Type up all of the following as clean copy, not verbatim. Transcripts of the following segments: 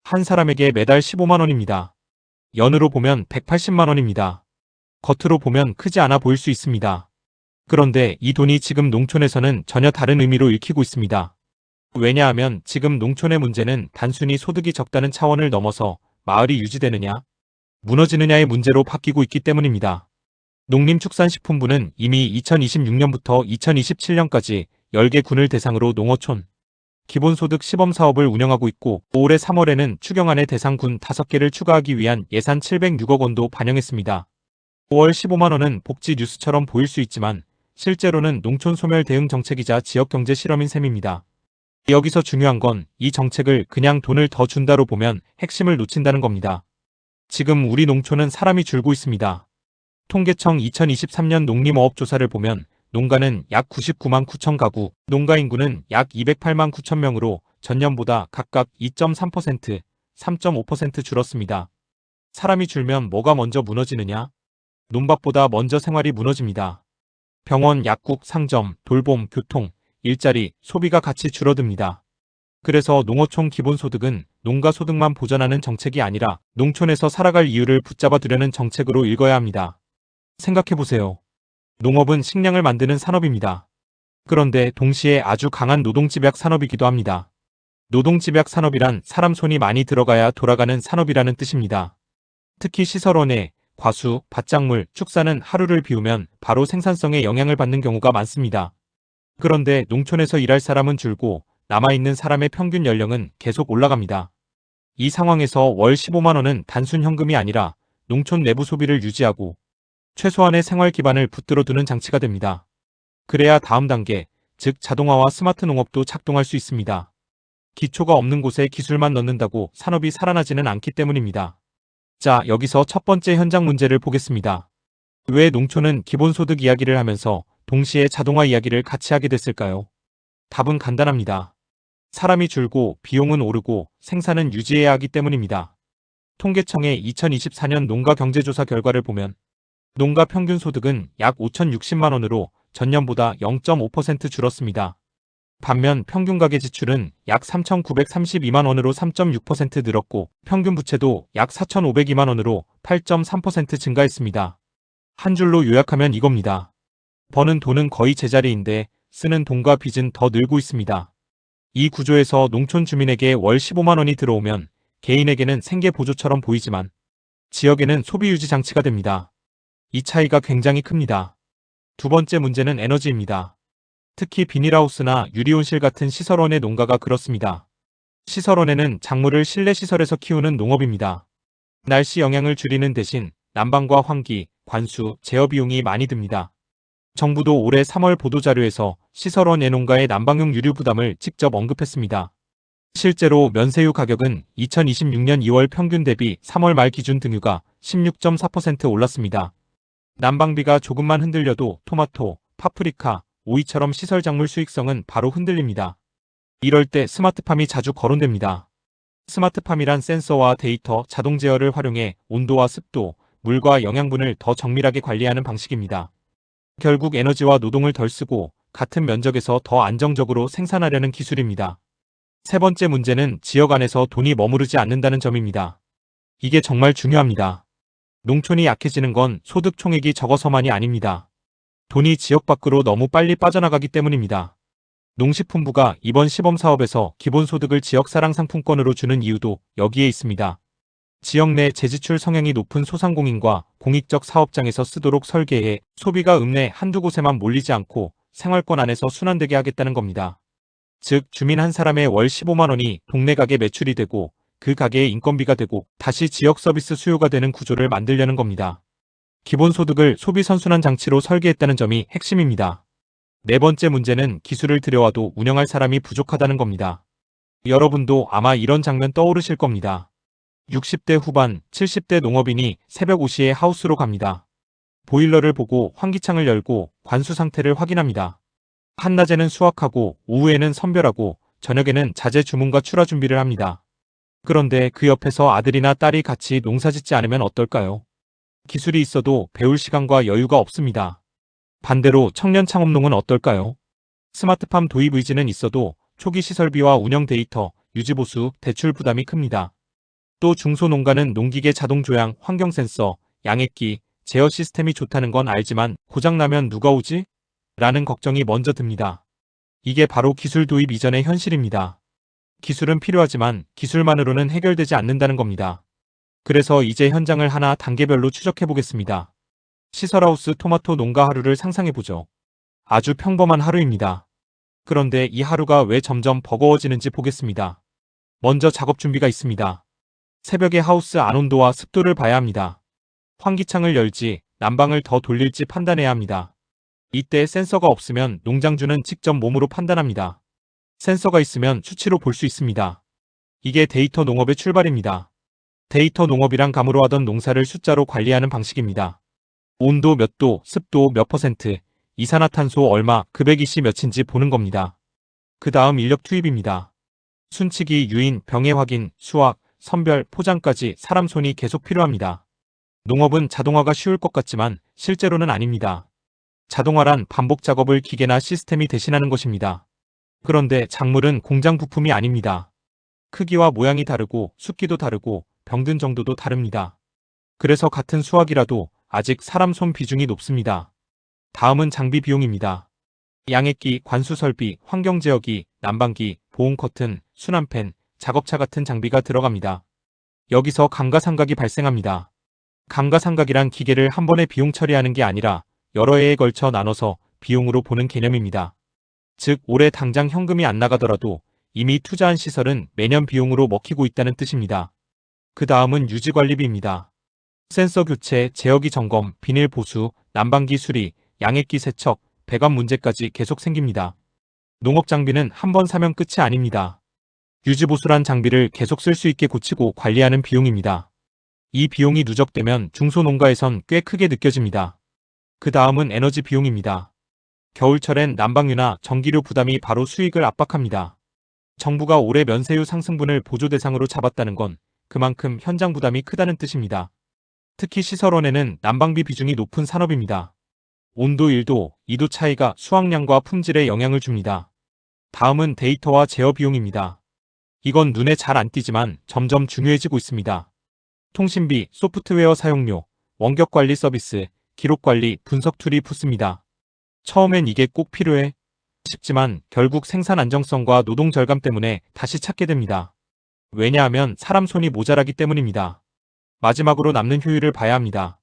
한 사람에게 매달 15만 원입니다. 연으로 보면 180만 원입니다. 겉으로 보면 크지 않아 보일 수 있습니다. 그런데 이 돈이 지금 농촌에서는 전혀 다른 의미로 읽히고 있습니다. 왜냐하면 지금 농촌의 문제는 단순히 소득이 적다는 차원을 넘어서 마을이 유지되느냐, 무너지느냐의 문제로 바뀌고 있기 때문입니다. 농림축산식품부는 이미 2026년부터 2027년까지 10개 군을 대상으로 농어촌 기본소득 시범사업을 운영하고 있고 올해 3월에는 추경안에 대상 군 5개를 추가하기 위한 예산 706억 원도 반영했습니다. 5월 15만 원은 복지 뉴스처럼 보일 수 있지만 실제로는 농촌 소멸 대응 정책이자 지역경제 실험인 셈입니다. 여기서 중요한 건 이 정책을 그냥 돈을 더 준다로 보면 핵심을 놓친다는 겁니다. 지금 우리 농촌은 사람이 줄고 있습니다. 통계청 2023년 농림어업조사를 보면 농가는 약 99만 9천 가구, 농가 인구는 약 208만 9천 명으로 전년보다 각각 2.3%, 3.5% 줄었습니다. 사람이 줄면 뭐가 먼저 무너지느냐? 논밭보다 먼저 생활이 무너집니다. 병원, 약국, 상점, 돌봄, 교통, 일자리, 소비가 같이 줄어듭니다. 그래서 농어촌 기본소득은 농가 소득만 보전하는 정책이 아니라 농촌에서 살아갈 이유를 붙잡아 두려는 정책으로 읽어야 합니다. 생각해보세요. 농업은 식량을 만드는 산업입니다. 그런데 동시에 아주 강한 노동집약 산업이기도 합니다. 노동집약 산업이란 사람 손이 많이 들어가야 돌아가는 산업이라는 뜻입니다. 특히 시설원에 과수, 밭작물, 축사는 하루를 비우면 바로 생산성에 영향을 받는 경우가 많습니다. 그런데 농촌에서 일할 사람은 줄고 남아있는 사람의 평균 연령은 계속 올라갑니다. 이 상황에서 월 15만 원은 단순 현금이 아니라 농촌 내부 소비를 유지하고 최소한의 생활 기반을 붙들어 두는 장치가 됩니다. 그래야 다음 단계, 즉 자동화와 스마트 농업도 작동할 수 있습니다. 기초가 없는 곳에 기술만 넣는다고 산업이 살아나지는 않기 때문입니다. 자, 여기서 첫 번째 현장 문제를 보겠습니다. 왜 농촌은 기본소득 이야기를 하면서 동시에 자동화 이야기를 같이 하게 됐을까요? 답은 간단합니다. 사람이 줄고 비용은 오르고 생산은 유지해야 하기 때문입니다. 통계청의 2024년 농가 경제조사 결과를 보면 농가 평균 소득은 약 5,060만 원으로 전년보다 0.5% 줄었습니다. 반면 평균 가계 지출은 약 3,932만 원으로 3.6% 늘었고 평균 부채도 약 4,502만 원으로 8.3% 증가했습니다. 한 줄로 요약하면 이겁니다. 버는 돈은 거의 제자리인데 쓰는 돈과 빚은 더 늘고 있습니다. 이 구조에서 농촌 주민에게 월 15만 원이 들어오면 개인에게는 생계 보조처럼 보이지만 지역에는 소비 유지 장치가 됩니다. 이 차이가 굉장히 큽니다. 두 번째 문제는 에너지입니다. 특히 비닐하우스나 유리온실 같은 시설원의 농가가 그렇습니다. 시설원에는 작물을 실내 시설에서 키우는 농업입니다. 날씨 영향을 줄이는 대신 난방과 환기, 관수, 제어 비용이 많이 듭니다. 정부도 올해 3월 보도자료에서 시설원 예농가의 난방용 유류 부담을 직접 언급했습니다. 실제로 면세유 가격은 2026년 2월 평균 대비 3월 말 기준 등유가 16.4% 올랐습니다. 난방비가 조금만 흔들려도 토마토, 파프리카, 오이처럼 시설 작물 수익성은 바로 흔들립니다. 이럴 때 스마트팜이 자주 거론됩니다. 스마트팜이란 센서와 데이터, 자동 제어를 활용해 온도와 습도, 물과 영양분을 더 정밀하게 관리하는 방식입니다. 결국 에너지와 노동을 덜 쓰고 같은 면적에서 더 안정적으로 생산하려는 기술입니다. 세 번째 문제는 지역 안에서 돈이 머무르지 않는다는 점입니다. 이게 정말 중요합니다. 농촌이 약해지는 건 소득 총액이 적어서만이 아닙니다. 돈이 지역 밖으로 너무 빨리 빠져나가기 때문입니다. 농식품부가 이번 시범사업에서 기본소득을 지역사랑 상품권으로 주는 이유도 여기에 있습니다. 지역 내 재지출 성향이 높은 소상공인과 공익적 사업장에서 쓰도록 설계해 소비가 읍내 한두 곳에만 몰리지 않고 생활권 안에서 순환되게 하겠다는 겁니다. 즉 주민 한 사람의 월 15만 원이 동네 가게 매출이 되고 그 가게의 인건비가 되고 다시 지역 서비스 수요가 되는 구조를 만들려는 겁니다. 기본소득을 소비 선순환 장치로 설계했다는 점이 핵심입니다. 네 번째 문제는 기술을 들여와도 운영할 사람이 부족하다는 겁니다. 여러분도 아마 이런 장면 떠오르실 겁니다. 60대 후반, 70대 농업인이 새벽 5시에 하우스로 갑니다. 보일러를 보고 환기창을 열고 관수 상태를 확인합니다. 한낮에는 수확하고 오후에는 선별하고 저녁에는 자재 주문과 출하 준비를 합니다. 그런데 그 옆에서 아들이나 딸이 같이 농사짓지 않으면 어떨까요? 기술이 있어도 배울 시간과 여유가 없습니다. 반대로 청년 창업농은 어떨까요? 스마트팜 도입 의지는 있어도 초기 시설비와 운영 데이터, 유지보수, 대출 부담이 큽니다. 또 중소농가는 농기계 자동 조향, 환경 센서, 양액기, 제어 시스템이 좋다는 건 알지만 고장나면 누가 오지? 라는 걱정이 먼저 듭니다. 이게 바로 기술 도입 이전의 현실입니다. 기술은 필요하지만 기술만으로는 해결되지 않는다는 겁니다. 그래서 이제 현장을 하나 단계별로 추적해 보겠습니다. 시설하우스 토마토 농가 하루를 상상해보죠. 아주 평범한 하루입니다. 그런데 이 하루가 왜 점점 버거워지는지 보겠습니다. 먼저 작업 준비가 있습니다. 새벽에 하우스 안 온도와 습도를 봐야 합니다. 환기창을 열지, 난방을 더 돌릴지 판단해야 합니다. 이때 센서가 없으면 농장주는 직접 몸으로 판단합니다. 센서가 있으면 수치로 볼 수 있습니다. 이게 데이터 농업의 출발입니다. 데이터 농업이란 감으로 하던 농사를 숫자로 관리하는 방식입니다. 온도 몇 도, 습도 몇 %, 이산화탄소 얼마, 급액이씨 몇인지 보는 겁니다. 그 다음 인력 투입입니다. 순치기, 유인, 병해 확인, 수확, 선별, 포장까지 사람 손이 계속 필요합니다. 농업은 자동화가 쉬울 것 같지만 실제로는 아닙니다. 자동화란 반복 작업을 기계나 시스템이 대신하는 것입니다. 그런데 작물은 공장 부품이 아닙니다. 크기와 모양이 다르고 숫기도 다르고 병든 정도도 다릅니다. 그래서 같은 수확이라도 아직 사람 손 비중이 높습니다. 다음은 장비 비용입니다. 양액기, 관수 설비, 환경 제어기, 난방기, 보온 커튼, 순환팬, 작업차 같은 장비가 들어갑니다. 여기서 감가상각이 발생합니다. 감가상각이란 기계를 한 번에 비용 처리하는 게 아니라 여러 해에 걸쳐 나눠서 비용으로 보는 개념입니다. 즉 올해 당장 현금이 안 나가더라도 이미 투자한 시설은 매년 비용으로 먹히고 있다는 뜻입니다. 그 다음은 유지관리비입니다. 센서 교체, 제어기 점검, 비닐 보수, 난방기 수리, 양액기 세척, 배관 문제까지 계속 생깁니다. 농업 장비는 한 번 사면 끝이 아닙니다. 유지보수란 장비를 계속 쓸 수 있게 고치고 관리하는 비용입니다. 이 비용이 누적되면 중소농가에선 꽤 크게 느껴집니다. 그 다음은 에너지 비용입니다. 겨울철엔 난방유나 전기료 부담이 바로 수익을 압박합니다. 정부가 올해 면세유 상승분을 보조 대상으로 잡았다는 건 그만큼 현장 부담이 크다는 뜻입니다. 특히 시설원에는 난방비 비중이 높은 산업입니다. 온도 1도, 2도 차이가 수확량과 품질에 영향을 줍니다. 다음은 데이터와 제어 비용입니다. 이건 눈에 잘 안 띄지만 점점 중요해지고 있습니다. 통신비, 소프트웨어 사용료, 원격 관리 서비스, 기록 관리, 분석 툴이 붙습니다. 처음엔 이게 꼭 필요해? 싶지만 결국 생산 안정성과 노동 절감 때문에 다시 찾게 됩니다. 왜냐하면 사람 손이 모자라기 때문입니다. 마지막으로 남는 효율을 봐야 합니다.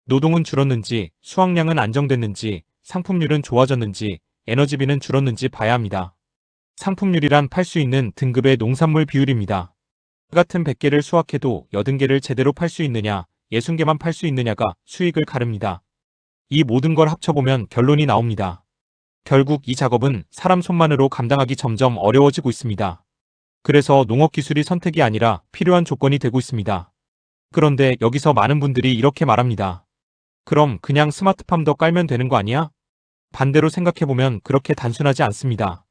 노동은 줄었는지, 수확량은 안정됐는지, 상품률은 좋아졌는지, 에너지비는 줄었는지 봐야 합니다. 상품률이란 팔 수 있는 등급의 농산물 비율입니다. 같은 100개를 수확해도 80개를 제대로 팔 수 있느냐, 60개만 팔 수 있느냐가 수익을 가릅니다. 이 모든 걸 합쳐보면 결론이 나옵니다. 결국 이 작업은 사람 손만으로 감당하기 점점 어려워지고 있습니다. 그래서 농업기술이 선택이 아니라 필요한 조건이 되고 있습니다. 그런데 여기서 많은 분들이 이렇게 말합니다. 그럼 그냥 스마트팜 더 깔면 되는 거 아니야? 반대로 생각해보면 그렇게 단순하지 않습니다.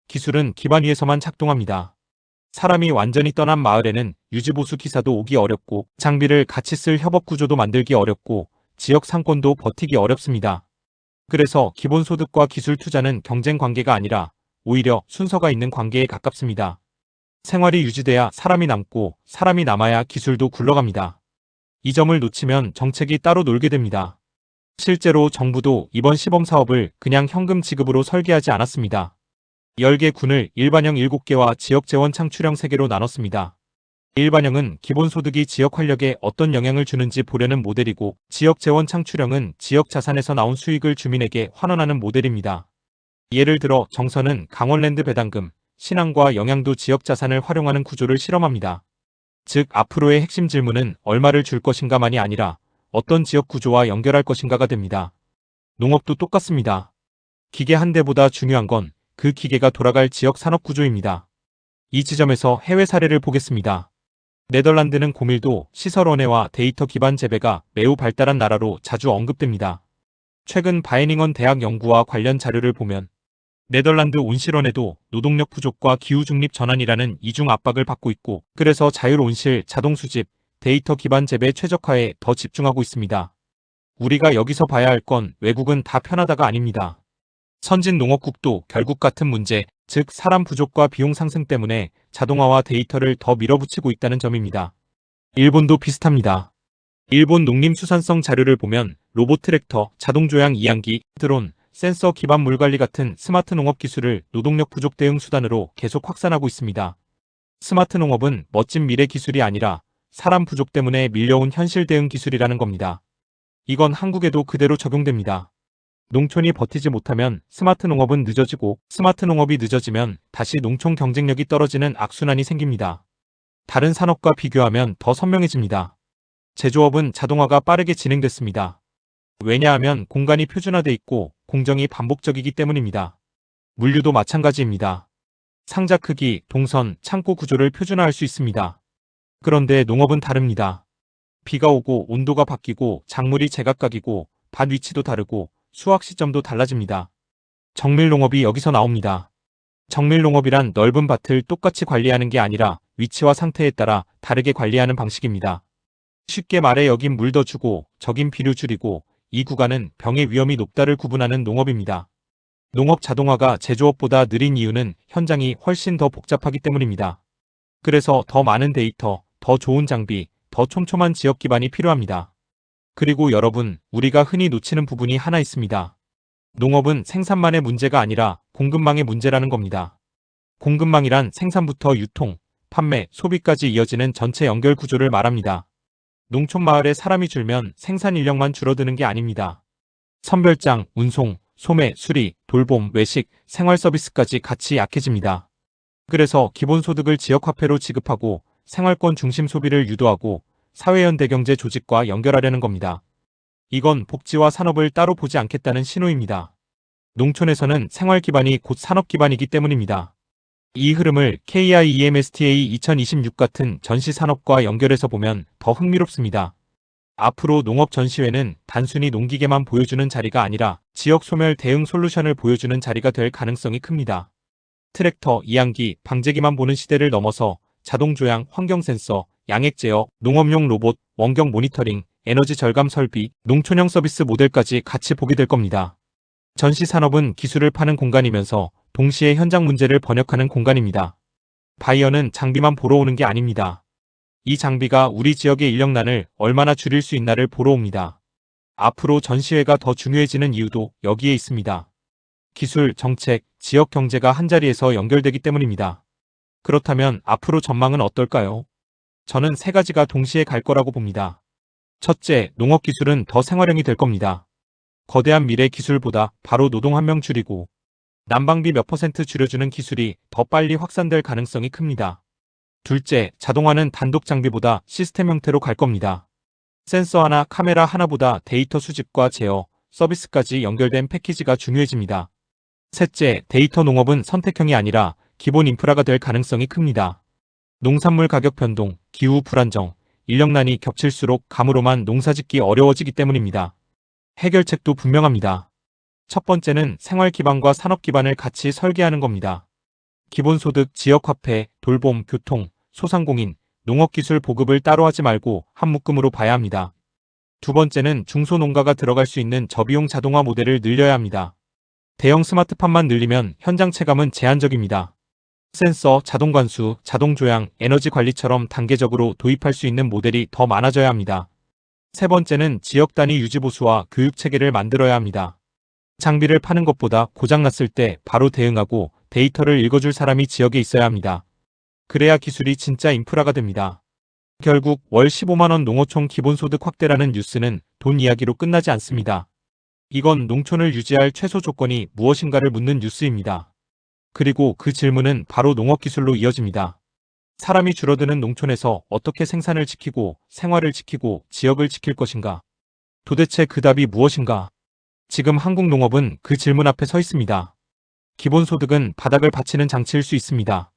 기술은 기반 위에서만 작동합니다. 사람이 완전히 떠난 마을에는 유지보수 기사도 오기 어렵고 장비를 같이 쓸 협업구조도 만들기 어렵고 지역 상권도 버티기 어렵습니다. 그래서 기본소득과 기술 투자는 경쟁 관계가 아니라 오히려 순서가 있는 관계에 가깝습니다. 생활이 유지돼야 사람이 남고 사람이 남아야 기술도 굴러갑니다. 이 점을 놓치면 정책이 따로 놀게 됩니다. 실제로 정부도 이번 시범 사업을 그냥 현금 지급으로 설계하지 않았습니다. 10개 군을 일반형 7개와 지역재원 창출형 3개로 나눴습니다. 일반형은 기본소득이 지역 활력에 어떤 영향을 주는지 보려는 모델이고 지역재원 창출형은 지역 자산에서 나온 수익을 주민에게 환원하는 모델입니다. 예를 들어 정선은 강원랜드 배당금, 신안과 영양도 지역 자산을 활용하는 구조를 실험합니다. 즉 앞으로의 핵심 질문은 얼마를 줄 것인가만이 아니라 어떤 지역 구조와 연결할 것인가가 됩니다. 농업도 똑같습니다. 기계 한 대보다 중요한 건 그 기계가 돌아갈 지역 산업 구조입니다. 이 지점에서 해외 사례를 보겠습니다. 네덜란드는 고밀도 시설 원해와 데이터 기반 재배가 매우 발달한 나라로 자주 언급됩니다. 최근 바이닝언 대학 연구와 관련 자료를 보면 네덜란드 온실원에도 노동력 부족과 기후 중립 전환이라는 이중 압박을 받고 있고 그래서 자율 온실, 자동 수집, 데이터 기반 재배 최적화에 더 집중하고 있습니다. 우리가 여기서 봐야 할 건 외국은 다 편하다가 아닙니다. 선진 농업국도 결국 같은 문제, 즉 사람 부족과 비용 상승 때문에 자동화와 데이터를 더 밀어붙이고 있다는 점입니다. 일본도 비슷합니다. 일본 농림수산성 자료를 보면 로봇 트랙터, 자동조향 이양기, 드론, 센서 기반 물관리 같은 스마트 농업 기술을 노동력 부족 대응 수단으로 계속 확산하고 있습니다. 스마트 농업은 멋진 미래 기술이 아니라 사람 부족 때문에 밀려온 현실 대응 기술이라는 겁니다. 이건 한국에도 그대로 적용됩니다. 농촌이 버티지 못하면 스마트 농업은 늦어지고 스마트 농업이 늦어지면 다시 농촌 경쟁력이 떨어지는 악순환이 생깁니다. 다른 산업과 비교하면 더 선명해집니다. 제조업은 자동화가 빠르게 진행됐습니다. 왜냐하면 공간이 표준화돼 있고 공정이 반복적이기 때문입니다. 물류도 마찬가지입니다. 상자 크기, 동선, 창고 구조를 표준화할 수 있습니다. 그런데 농업은 다릅니다. 비가 오고 온도가 바뀌고 작물이 제각각이고 밭 위치도 다르고 수확 시점도 달라집니다. 정밀농업이 여기서 나옵니다. 정밀농업이란 넓은 밭을 똑같이 관리하는 게 아니라 위치와 상태에 따라 다르게 관리하는 방식입니다. 쉽게 말해 여긴 물 더 주고 저긴 비료 줄이고 이 구간은 병의 위험이 높다를 구분하는 농업입니다. 농업 자동화가 제조업보다 느린 이유는 현장이 훨씬 더 복잡하기 때문입니다. 그래서 더 많은 데이터, 더 좋은 장비, 더 촘촘한 지역 기반이 필요합니다. 그리고 여러분, 우리가 흔히 놓치는 부분이 하나 있습니다. 농업은 생산만의 문제가 아니라 공급망의 문제라는 겁니다. 공급망이란 생산부터 유통, 판매, 소비까지 이어지는 전체 연결 구조를 말합니다. 농촌 마을에 사람이 줄면 생산 인력만 줄어드는 게 아닙니다. 선별장, 운송, 소매, 수리, 돌봄, 외식, 생활 서비스까지 같이 약해집니다. 그래서 기본소득을 지역화폐로 지급하고 생활권 중심 소비를 유도하고 사회연대경제 조직과 연결하려는 겁니다. 이건 복지와 산업을 따로 보지 않겠다는 신호입니다. 농촌에서는 생활 기반이 곧 산업 기반이기 때문입니다. 이 흐름을 KIEMSTA 2026 같은 전시 산업과 연결해서 보면 더 흥미롭습니다. 앞으로 농업 전시회는 단순히 농기계만 보여주는 자리가 아니라 지역 소멸 대응 솔루션을 보여주는 자리가 될 가능성이 큽니다. 트랙터, 이양기, 방제기만 보는 시대를 넘어서 자동 조향, 환경 센서, 양액 제어, 농업용 로봇, 원격 모니터링, 에너지 절감 설비, 농촌형 서비스 모델까지 같이 보게 될 겁니다. 전시 산업은 기술을 파는 공간이면서 동시에 현장 문제를 번역하는 공간입니다. 바이어는 장비만 보러 오는 게 아닙니다. 이 장비가 우리 지역의 인력난을 얼마나 줄일 수 있나를 보러 옵니다. 앞으로 전시회가 더 중요해지는 이유도 여기에 있습니다. 기술, 정책, 지역 경제가 한자리에서 연결되기 때문입니다. 그렇다면 앞으로 전망은 어떨까요? 저는 세 가지가 동시에 갈 거라고 봅니다. 첫째, 농업 기술은 더 생활형이 될 겁니다. 거대한 미래 기술보다 바로 노동 한 명 줄이고 난방비 몇 % 줄여주는 기술이 더 빨리 확산될 가능성이 큽니다. 둘째, 자동화는 단독 장비보다 시스템 형태로 갈 겁니다. 센서 하나, 카메라 하나보다 데이터 수집과 제어, 서비스까지 연결된 패키지가 중요해집니다. 셋째, 데이터 농업은 선택형이 아니라 기본 인프라가 될 가능성이 큽니다. 농산물 가격 변동, 기후 불안정, 인력난이 겹칠수록 감으로만 농사짓기 어려워지기 때문입니다. 해결책도 분명합니다. 첫 번째는 생활 기반과 산업 기반을 같이 설계하는 겁니다. 기본소득, 지역화폐, 돌봄, 교통, 소상공인, 농업기술 보급을 따로 하지 말고 한 묶음으로 봐야 합니다. 두 번째는 중소농가가 들어갈 수 있는 저비용 자동화 모델을 늘려야 합니다. 대형 스마트팜만 늘리면 현장 체감은 제한적입니다. 센서, 자동관수, 자동조향, 에너지 관리처럼 단계적으로 도입할 수 있는 모델이 더 많아져야 합니다. 세 번째는 지역 단위 유지보수와 교육체계를 만들어야 합니다. 장비를 파는 것보다 고장났을 때 바로 대응하고 데이터를 읽어줄 사람이 지역에 있어야 합니다. 그래야 기술이 진짜 인프라가 됩니다. 결국 월 15만원 농어촌 기본소득 확대라는 뉴스는 돈 이야기로 끝나지 않습니다. 이건 농촌을 유지할 최소 조건이 무엇인가를 묻는 뉴스입니다. 그리고 그 질문은 바로 농업기술로 이어집니다. 사람이 줄어드는 농촌에서 어떻게 생산을 지키고 생활을 지키고 지역을 지킬 것인가? 도대체 그 답이 무엇인가? 지금 한국 농업은 그 질문 앞에 서 있습니다. 기본소득은 바닥을 받치는 장치일 수 있습니다.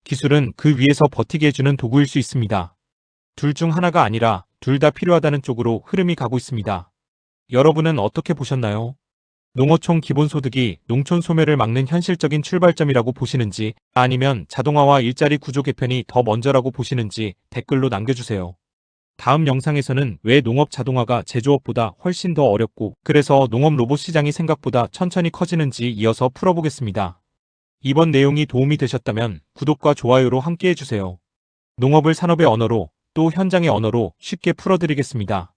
기술은 그 위에서 버티게 해주는 도구일 수 있습니다. 둘 중 하나가 아니라 둘 다 필요하다는 쪽으로 흐름이 가고 있습니다. 여러분은 어떻게 보셨나요? 농어촌 기본소득이 농촌 소멸을 막는 현실적인 출발점이라고 보시는지 아니면 자동화와 일자리 구조 개편이 더 먼저라고 보시는지 댓글로 남겨주세요. 다음 영상에서는 왜 농업 자동화가 제조업보다 훨씬 더 어렵고 그래서 농업 로봇 시장이 생각보다 천천히 커지는지 이어서 풀어보겠습니다. 이번 내용이 도움이 되셨다면 구독과 좋아요로 함께 해주세요. 농업을 산업의 언어로 또 현장의 언어로 쉽게 풀어드리겠습니다.